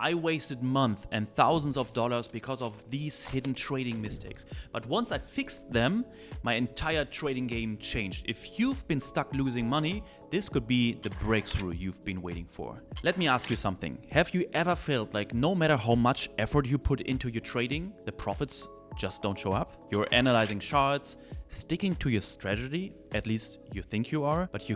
I wasted months and thousands of dollars because of these hidden trading mistakes. But once I fixed them, my entire trading game changed. If you've been stuck losing money, this could be the breakthrough you've been waiting for. Let me ask you something. Have you ever felt like no matter how much effort you put into your trading, the profits just don't show up? You're analyzing charts, sticking to your strategy, at least you think you are, but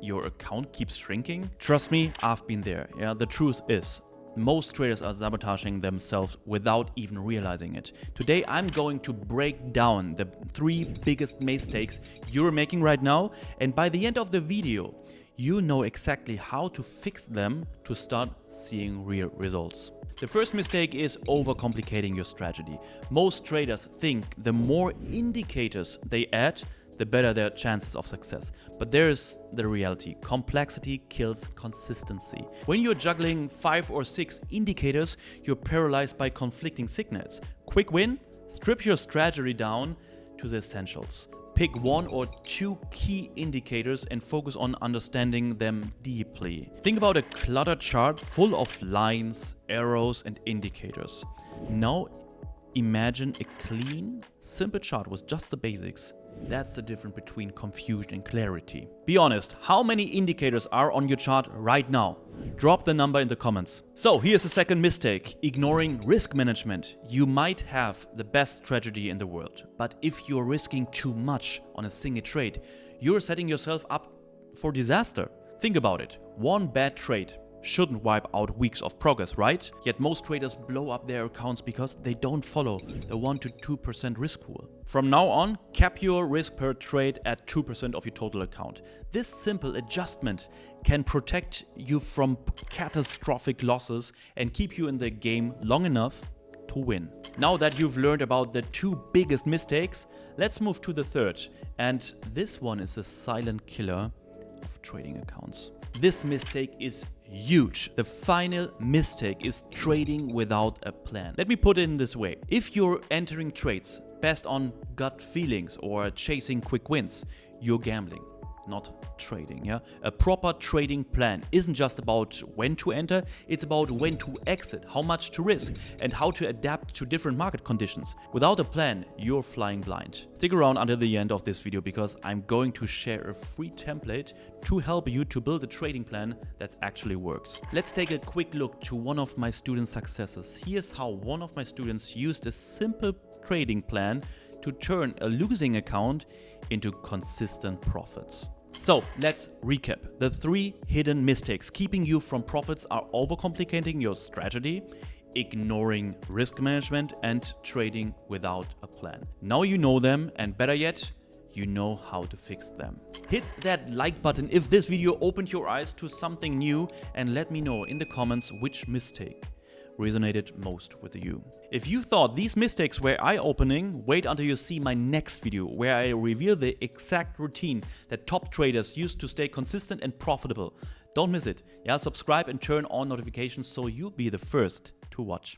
your account keeps shrinking? Trust me, I've been there. Yeah, the truth is, most traders are sabotaging themselves without even realizing it. Today, I'm going to break down the 3 biggest mistakes you're making right now, and by the end of the video, you know exactly how to fix them to start seeing real results. The first mistake is overcomplicating your strategy. Most traders think the more indicators they add, the better their chances of success. But there's the reality. Complexity kills consistency. When you're juggling 5 or 6 indicators, you're paralyzed by conflicting signals. Quick win: strip your strategy down to the essentials. Pick 1 or 2 key indicators and focus on understanding them deeply. Think about a cluttered chart full of lines, arrows, and indicators. Now imagine a clean, simple chart with just the basics. That's the difference between confusion and clarity. Be honest, how many indicators are on your chart right now? Drop the number in the comments. So here's the second mistake: ignoring risk management. You might have the best strategy in the world, but if you're risking too much on a single trade, you're setting yourself up for disaster. Think about it. One bad trade shouldn't wipe out weeks of progress, right? Yet most traders blow up their accounts because they don't follow the 1 to 2% risk rule. From now on, cap your risk per trade at 2% of your total account. This simple adjustment can protect you from catastrophic losses and keep you in the game long enough to win. Now that you've learned about the 2 biggest mistakes, let's move to the third. And this one is the silent killer of trading accounts. This mistake is huge. The final mistake is trading without a plan. Let me put it in this way. If you're entering trades based on gut feelings or chasing quick wins, you're gambling, not trading. Yeah, a proper trading plan isn't just about when to enter, it's about when to exit, how much to risk, and how to adapt to different market conditions. Without a plan, you're flying blind. Stick around until the end of this video because I'm going to share a free template to help you to build a trading plan that actually works. Let's take a quick look to one of my students' successes. Here's how one of my students used a simple trading plan to turn a losing account into consistent profits. So let's recap. The 3 hidden mistakes keeping you from profits are overcomplicating your strategy, ignoring risk management, and trading without a plan. Now you know them, and better yet, you know how to fix them. Hit that like button if this video opened your eyes to something new, and let me know in the comments which mistake resonated most with you. If you thought these mistakes were eye-opening, wait until you see my next video where I reveal the exact routine that top traders use to stay consistent and profitable. Don't miss it. Yeah, subscribe and turn on notifications so you'll be the first to watch.